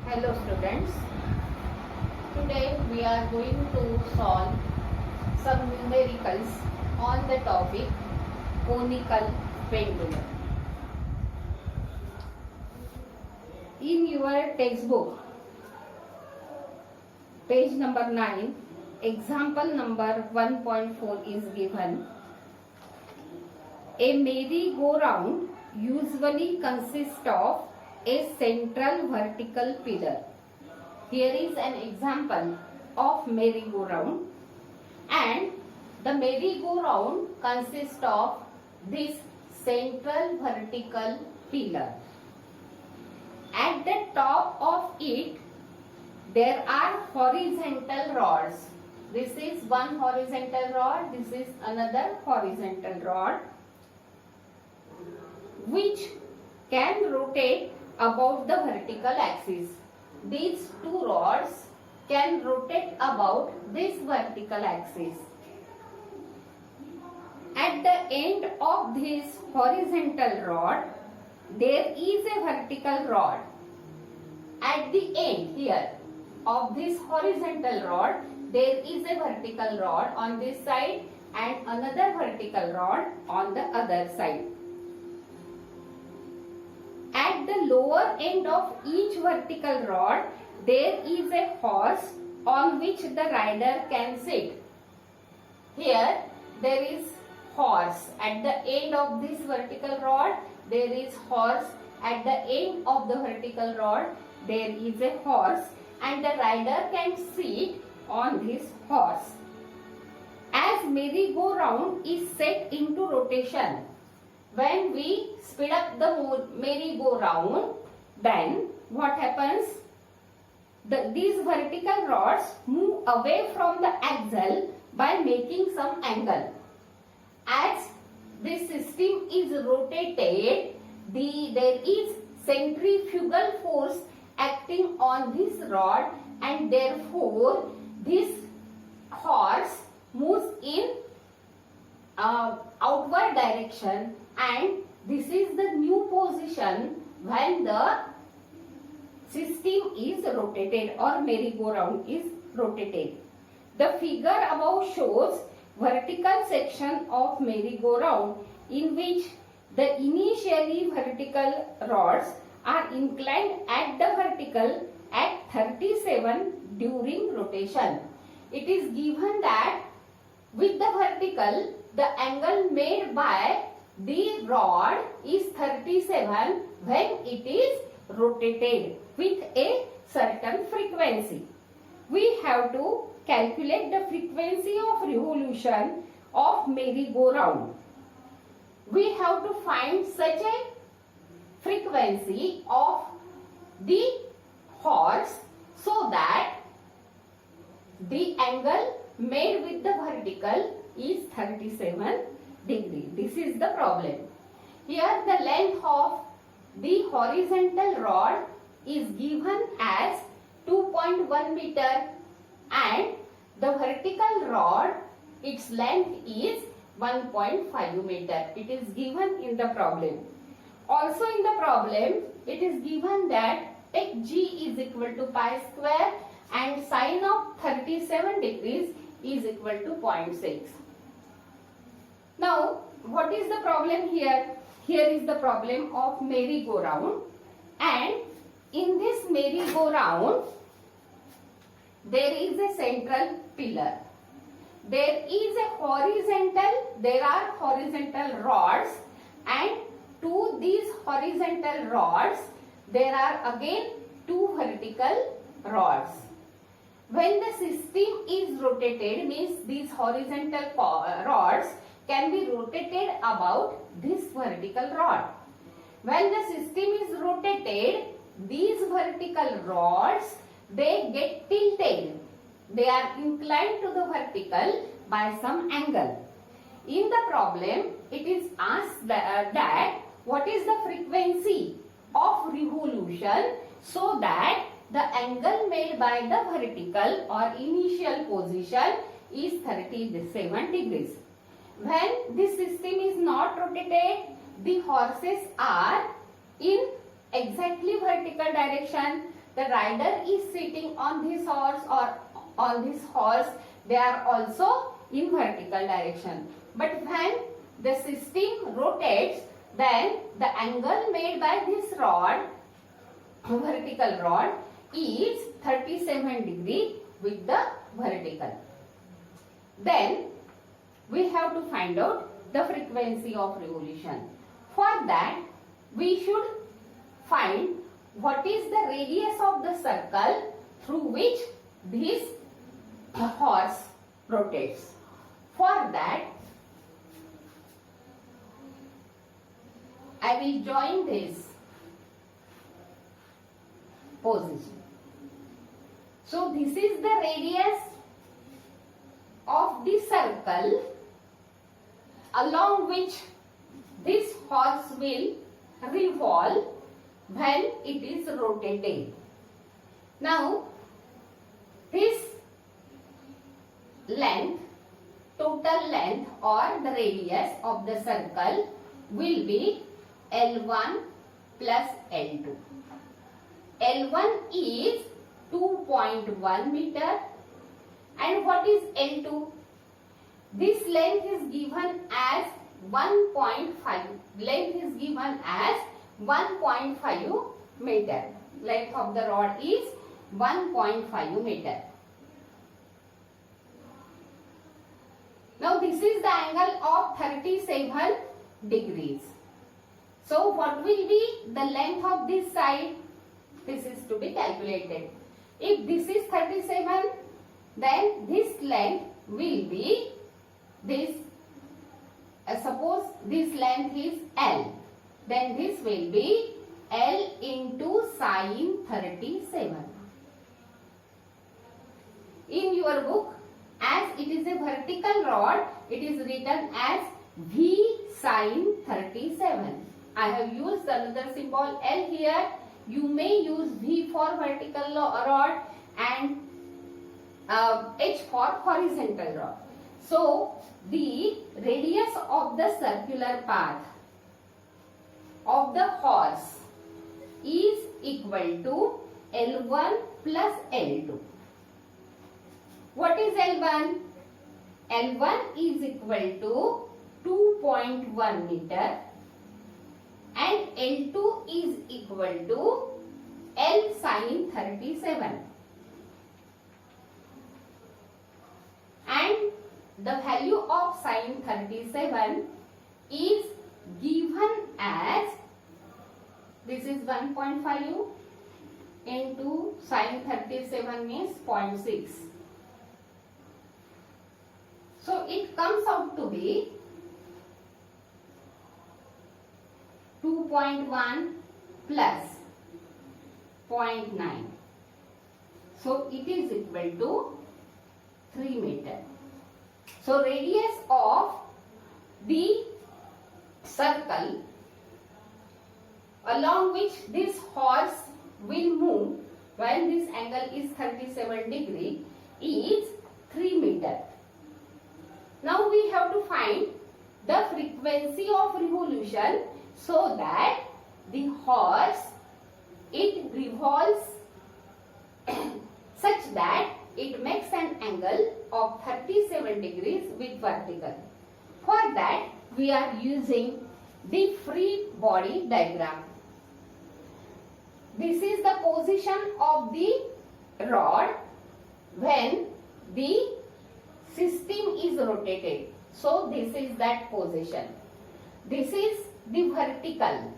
Hello students, today we are going to solve some numericals on the topic conical pendulum. In your textbook, page number 9, example number 1.4 is given. A merry-go-round usually consists of a central vertical pillar. Here is an example of merry-go-round, and the merry-go-round consists of this central vertical pillar. At the top of it there are horizontal rods. This is one horizontal rod, this is another horizontal rod, which can rotate about the vertical axis. These two rods can rotate about this vertical axis. At the end of this horizontal rod, there is a vertical rod. At the end here of this horizontal rod, there is a vertical rod on this side and another vertical rod on the other side. At the lower end of each vertical rod, there is a horse on which the rider can sit. Here there is horse. At the end of this vertical rod, there is horse. At the end of the vertical rod, there is a horse, and the rider can sit on this horse. As merry-go-round is set into rotation, when we speed up the merry-go-round, then what happens? These vertical rods move away from the axle by making some angle. As this system is rotated, there is centrifugal force acting on this rod, and therefore this horse moves in outward direction, and this is the new position when the system is rotated or merry-go-round is rotated. The figure above shows vertical section of merry-go-round in which the initially vertical rods are inclined at the vertical at 37 during rotation. It is given that with the vertical, the angle made by the rod is 37 when it is rotated with a certain frequency. We have to calculate the frequency of revolution of merry-go-round. We have to find such a frequency of the horse so that the angle made with the vertical is 37 degree. This is the problem. Here the length of the horizontal rod is given as 2.1 meter, and the vertical rod, its length is 1.5 meter. It is given in the problem. Also in the problem, it is given that take G is equal to pi square and sine of 37 degrees is equal to 0.6. Now, what is the problem here? Here is the problem of merry-go-round, and in this merry-go-round, there is a central pillar. There are horizontal rods, and to these horizontal rods, there are again two vertical rods. When the system is rotated, means these horizontal rods can be rotated about this vertical rod. When the system is rotated, these vertical rods, they get tilted. They are inclined to the vertical by some angle. In the problem, it is asked that what is the frequency of revolution so that the angle made by the vertical or initial position is 37 degrees. When this system is not rotated, the horses are in exactly vertical direction. the rider is sitting on this horse or on this horse, they are also in vertical direction. But when the system rotates, then the angle made by this rod, vertical rod, is 37 degree with the vertical. Then we have to find out the frequency of revolution. For that, we should find what is the radius of the circle through which this horse rotates. For that, I will join this position. So this is the radius of the circle along which this horse will revolve when it is rotated. Now, this length, total length or the radius of the circle will be L1 plus L2. L1 is 2.1 meter, and what is L2? This length is given as 1.5. Length is given as 1.5 meter. Length of the rod is 1.5 meter. Now this is the angle of 37 degrees. So what will be the length of this side? This is to be calculated. If this is 37, then this length will be this. Suppose this length is L, then this will be L into sine 37. In your book, as it is a vertical rod, it is written as V sine 37. I have used another symbol L here. You may use V for vertical rod and H for horizontal rod. So, the radius of the circular path of the horse is equal to L1 plus L2. What is L1? L1 is equal to 2.1 meter and L2 is equal to L sine 37. And the value of sine 37 is given as, this is 1.5 into sine 37 is 0.6. So it comes out to be 2.1 plus 0.9. So it is equal to 3 meter. So radius of the circle along which this horse will move while this angle is 37 degree is 3 meter. Now we have to find the frequency of revolution so that the horse, it revolves such that it makes an angle of 37 degrees with vertical. For that, we are using the free body diagram. This is the position of the rod when the system is rotated. So this is that position. This is the vertical.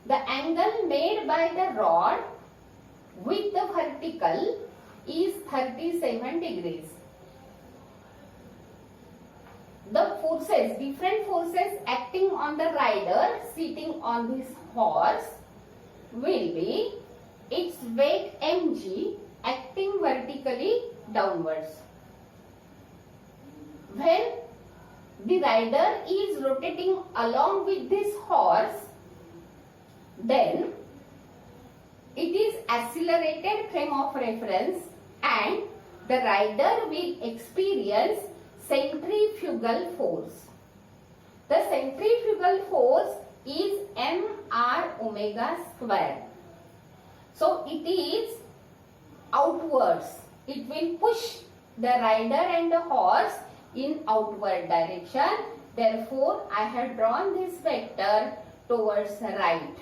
The angle made by the rod with the vertical is 37 degrees. The forces, different forces acting on the rider sitting on this horse will be its weight mg acting vertically downwards. When the rider is rotating along with this horse, then it is accelerated frame of reference and the rider will experience centrifugal force. The centrifugal force is mr omega square. So it is outwards. It will push the rider and the horse in outward direction. Therefore, I have drawn this vector towards the right.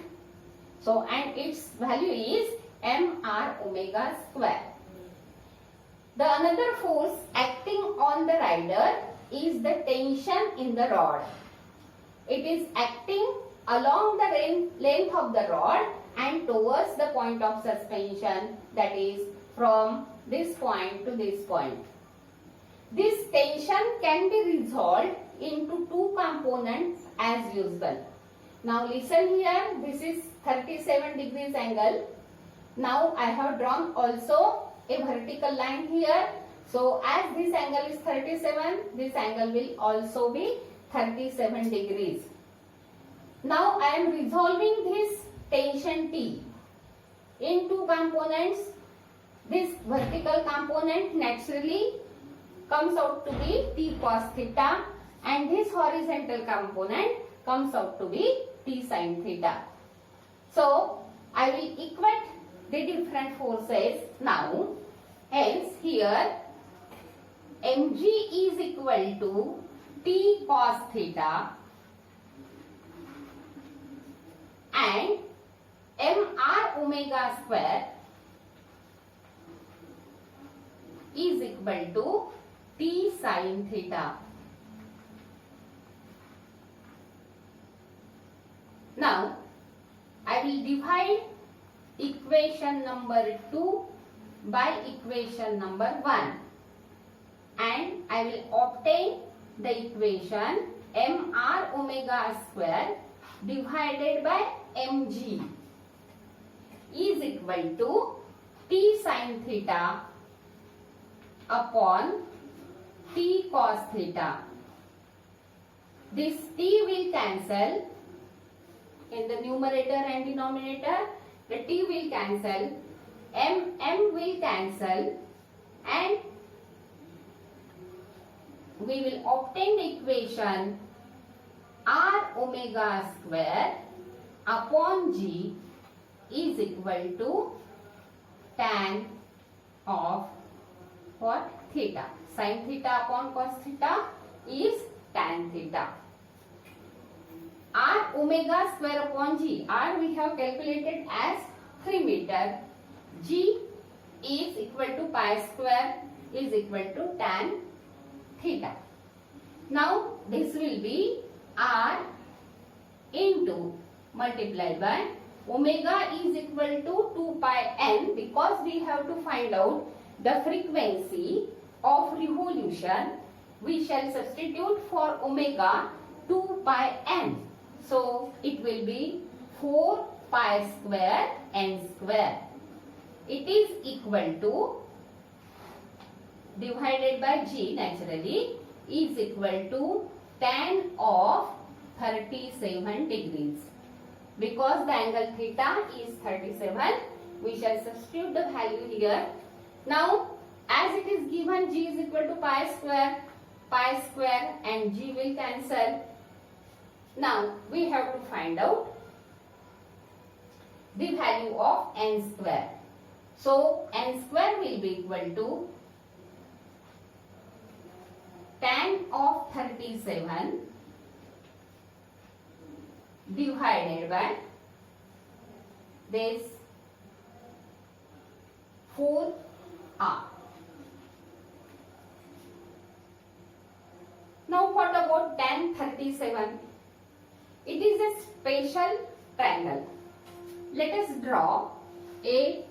So, and its value is mr omega square. The another force acting on the rider is the tension in the rod. It is acting along the length of the rod and towards the point of suspension, that is from this point to this point. This tension can be resolved into two components as usual. Now listen here, this is 37 degrees angle. Now I have drawn also a vertical line here. So as this angle is 37, this angle will also be 37 degrees. Now I am resolving this tension T in two components. This vertical component naturally comes out to be T cos theta, and this horizontal component comes out to be T sin theta. So I will equate the different forces now. Hence here mg is equal to T cos theta and mr omega square is equal to T sin theta. Now I will divide equation number 2 by equation number 1 and I will obtain the equation mr omega square divided by mg is equal to T sin theta upon T cos theta. This T will cancel in the numerator and denominator. The T will cancel, M will cancel, and we will obtain the equation R omega square upon G is equal to tan of what? Theta. Sin theta upon cos theta is tan theta. R omega square upon G. R we have calculated as 3 meter. G is equal to pi square is equal to tan theta. Now this will be R into multiplied by omega is equal to 2 pi n, because we have to find out the frequency of revolution. We shall substitute for omega 2 pi n. So it will be 4 pi square n square. It is equal to, divided by G naturally, is equal to tan of 37 degrees. Because the angle theta is 37, we shall substitute the value here. Now as it is given G is equal to pi square and G will cancel. Now we have to find out the value of n square. So n square will be equal to tan of 37 divided by this 4r. Now what about tan 37? It is a special triangle. Let us draw a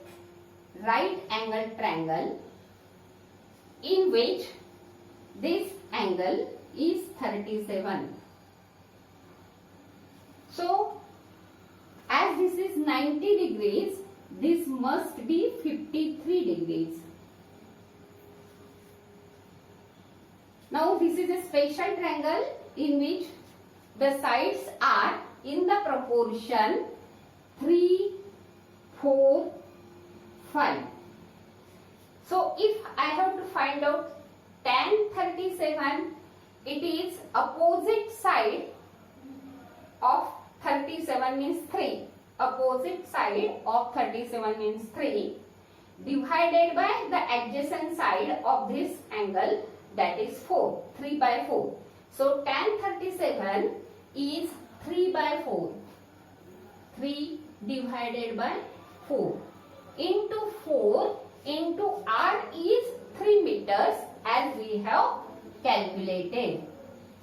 right angle triangle in which this angle is 37. So as this is 90 degrees, this must be 53 degrees. Now this is a special triangle in which the sides are in the proportion 3, 4, 5. So if I have to find out tan 37, it is opposite side of 37 means 3. opposite side of 37 means 3 divided by the adjacent side of this angle, that is 4, 3 by 4. So tan 37 is 3 by 4. 3 divided by 4 into 4 into r is 3 meters as we have calculated.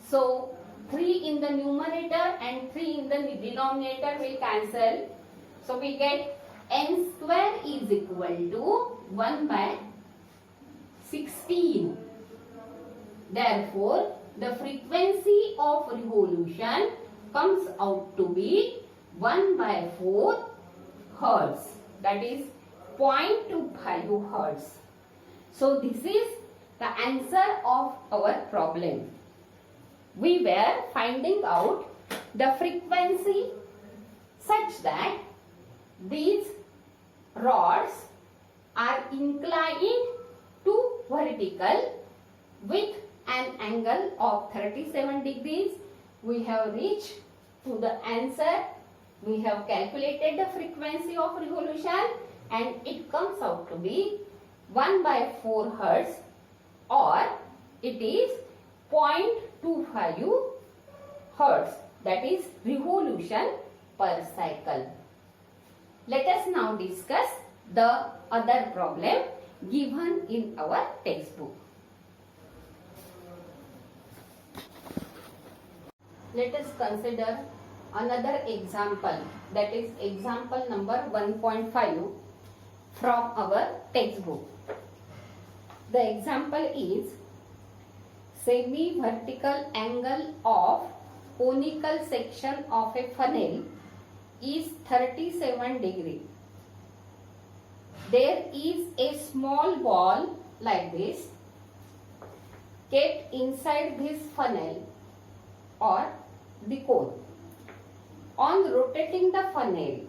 So 3 in the numerator and 3 in the denominator will cancel. So we get n square is equal to 1 by 16. Therefore, the frequency of revolution comes out to be 1 by 4 hertz. That is 0.25 hertz. So this is the answer of our problem. We were finding out the frequency such that these rods are inclined to vertical with an angle of 37 degrees. We have reached to the answer. We have calculated the frequency of revolution and it comes out to be 1 by 4 hertz, or it is 0.25 hertz, that is revolution per cycle. Let us now discuss the other problem given in our textbook. Let us consider another example, that is example number 1.5 from our textbook. The example is semi-vertical angle of conical section of a funnel is 37 degree. There is a small ball like this kept inside this funnel or the cone. On rotating the funnel,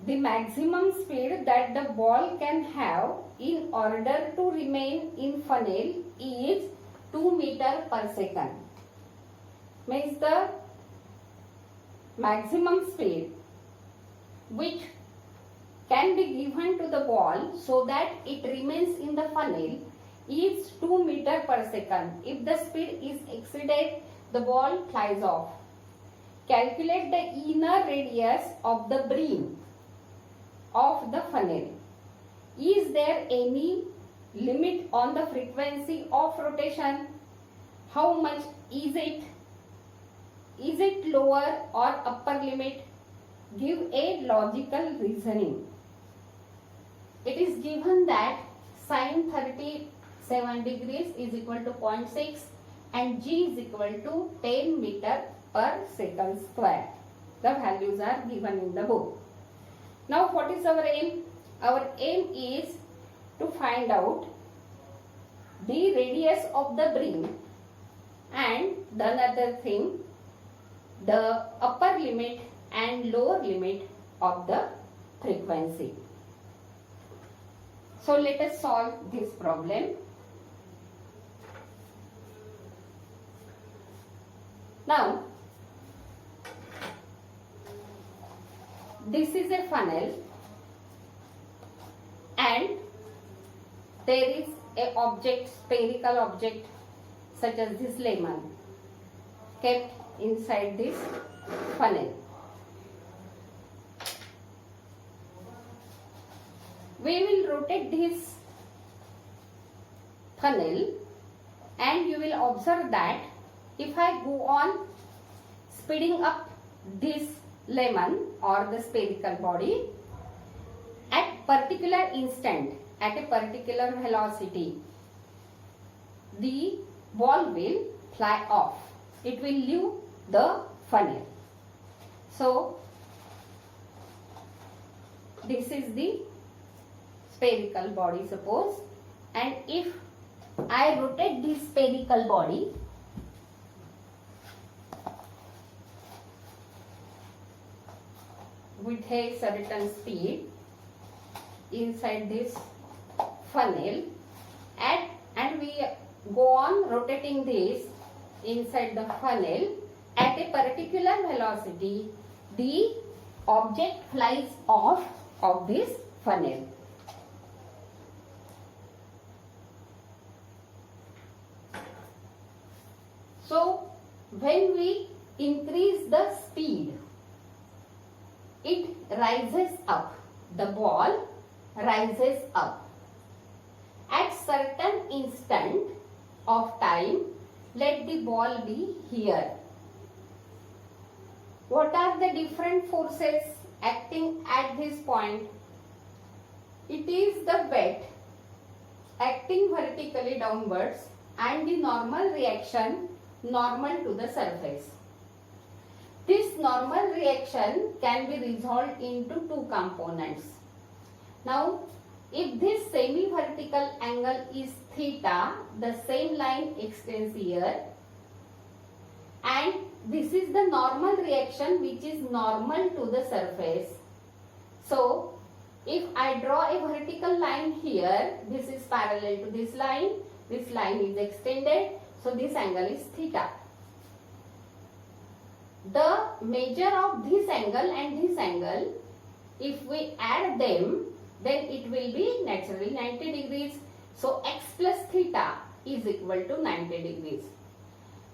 the maximum speed that the ball can have in order to remain in funnel is 2 meters per second. Means the maximum speed which can be given to the ball so that it remains in the funnel is 2 meters per second. If the speed is exceeded, the ball flies off. Calculate the inner radius of the brim of the funnel. Is there any limit on the frequency of rotation? How much is it? Is it lower or upper limit? Give a logical reasoning. It is given that sine 37 degrees is equal to 0.6 and g is equal to 10 meter per second square. The values are given in the book. Now what is our aim? Our aim is to find out the radius of the brim and the another thing, the upper limit and lower limit of the frequency. So let us solve this problem. Now, this is a funnel and there is a object, spherical object such as this lemon kept inside this funnel. We will rotate this funnel and you will observe that if I go on speeding up this lemon or the spherical body at particular instant, at a particular velocity, the ball will fly off. It will leave the funnel. So this is the spherical body, suppose, and if I rotate this spherical body with a certain speed inside this funnel and we go on rotating this inside the funnel at a particular velocity, the object flies off of this funnel. So when we increase the speed, it rises up. The ball rises up. At certain instant of time, let the ball be here. What are the different forces acting at this point? It is the weight acting vertically downwards and the normal reaction normal to the surface. This normal reaction can be resolved into two components. Now, if this semi-vertical angle is theta, the same line extends here, and this is the normal reaction which is normal to the surface. So, if I draw a vertical line here, this is parallel to this line is extended, so this angle is theta. The measure of this angle and this angle, if we add them, then it will be naturally 90 degrees. So x plus theta is equal to 90 degrees.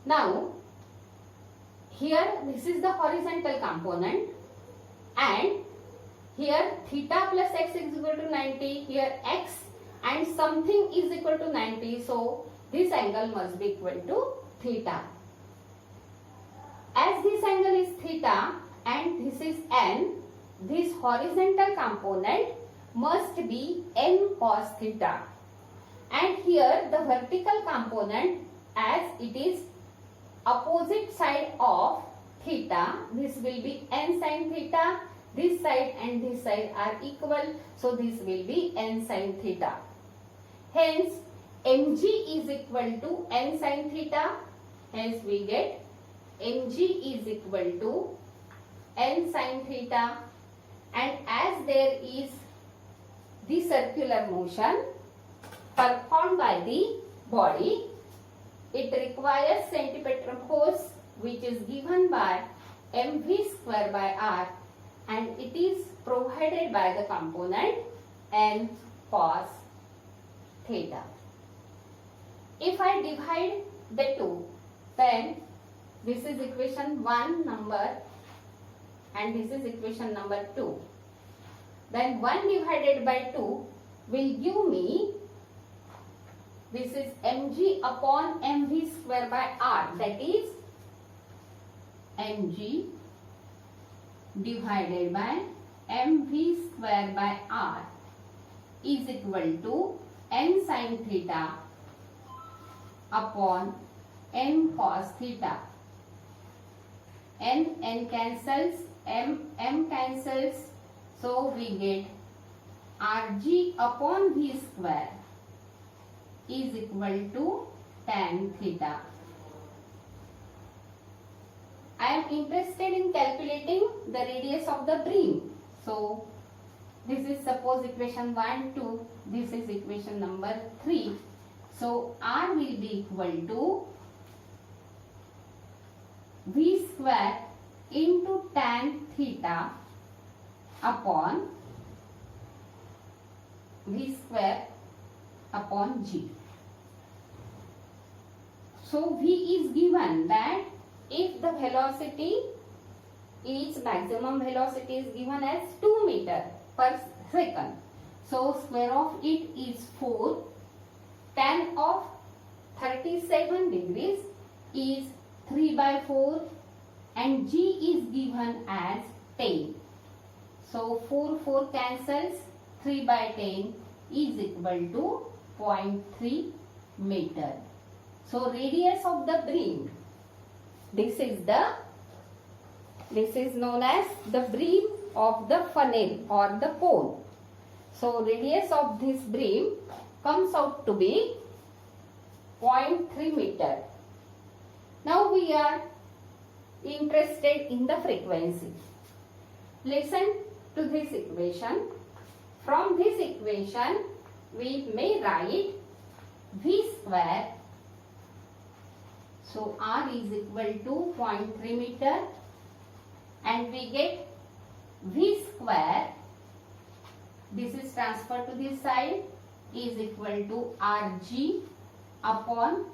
Now, here this is the horizontal component, and here theta plus x is equal to 90, here x and something is equal to 90, so this angle must be equal to theta. As this angle is theta and this is n, this horizontal component must be n cos theta. And here the vertical component, as it is opposite side of theta, this will be n sin theta. This side and this side are equal, so this will be n sin theta. Hence, mg is equal to n sin theta. Hence, we get mg is equal to n sin theta. And as there is the circular motion performed by the body, it requires centripetal force which is given by mv square by r, and it is provided by the component n cos theta. If I divide the two, then this is equation 1 number and this is equation number 2. Then 1 divided by 2 will give me, this is mg upon mv square by r, that is mg divided by mv square by r is equal to n sin theta upon n cos theta. N cancels, m cancels, so we get rg upon v square is equal to tan theta. I am interested in calculating the radius of the beam. So, this is suppose equation 1, 2, this is equation number 3. So, r will be equal to v square into tan theta upon v square upon g. So, v is given that if the velocity, its maximum velocity is given as 2 meter per second. So, square of it is 4. Tan of 37 degrees is 3 by 4 and g is given as 10. So, 4 cancels, 3 by 10 is equal to 0.3 meter. So, radius of the beam, this is known as the beam of the funnel or the cone. So, radius of this beam comes out to be 0.3 meter. Now, we are interested in the frequency. Listen to this equation. From this equation, we may write v square. So, r is equal to 0.3 meter and we get V square, this is transferred to this side, is equal to Rg upon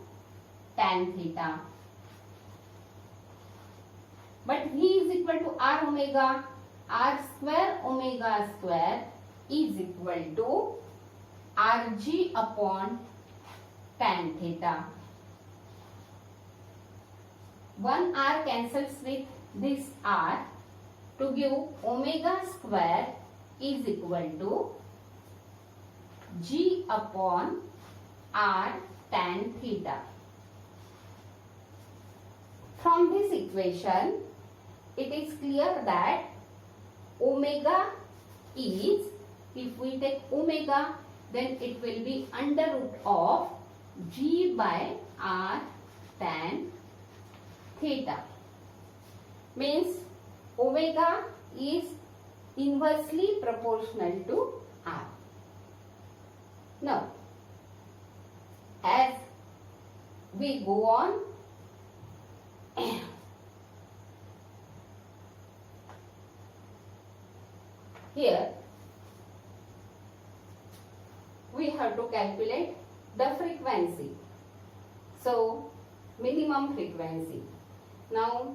tan theta. But V is equal to R omega. R square omega square is equal to Rg upon tan theta. One R cancels with this R to give omega square is equal to G upon R tan theta. From this equation, it is clear that omega is, if we take omega, then it will be under root of G by R tan theta. Means omega is inversely proportional to R. Now, as we go on, here we have to calculate the frequency. So, minimum frequency. Now,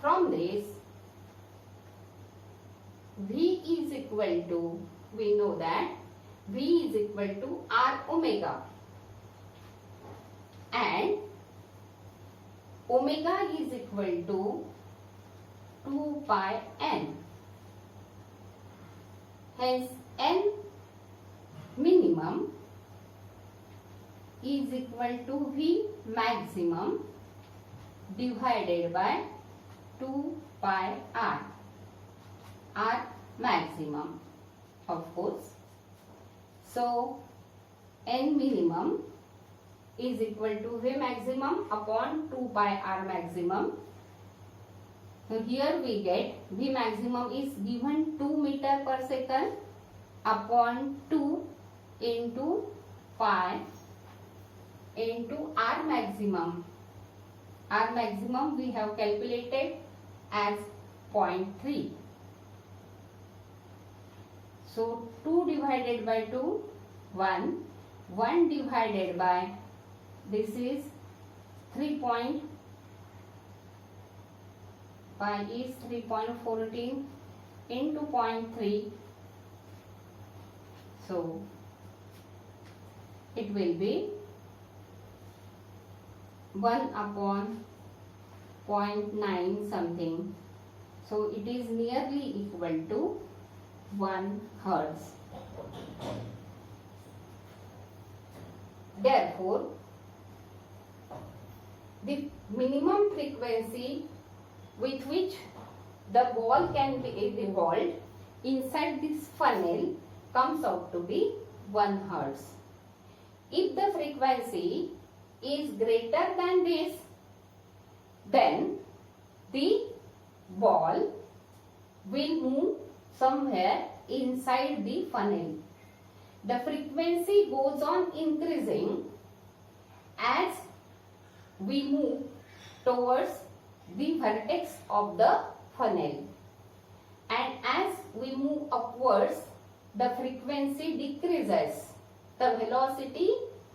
from this, V is equal to, we know that V is equal to R omega, and omega is equal to 2 pi n. Hence, n minimum is equal to V maximum divided by 2 pi R. R maximum, of course. So, n minimum is equal to V maximum upon 2 pi R maximum. So, here we get V maximum is given 2 meter per second upon 2 into pi into R maximum. R maximum we have calculated as 0.3. So, 2 divided by 2, 1. 1 divided by, this is 3.5 is 3.14 into 0.3. So, it will be 1 upon 0.9 something. So, it is nearly equal to 1 Hertz. Therefore, the minimum frequency with which the ball can be revolved inside this funnel comes out to be 1 Hertz. If the frequency is greater than this, then the ball will move somewhere inside the funnel. The frequency goes on increasing as we move towards the vertex of the funnel, and as we move upwards, the frequency decreases. The velocity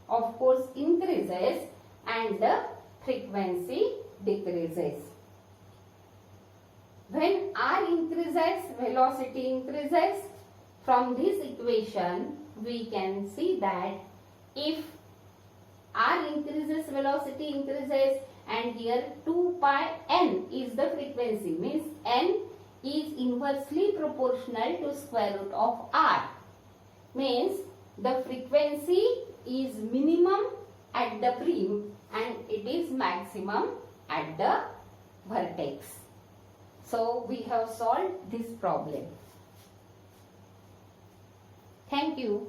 of course increases and the frequency decreases. When R increases, velocity increases. From this equation, we can see that if R increases, velocity increases, and here 2 pi n is the frequency, means n is inversely proportional to square root of R. Means the frequency is minimum at the brim and it is maximum at the vertex. So, we have solved this problem. Thank you.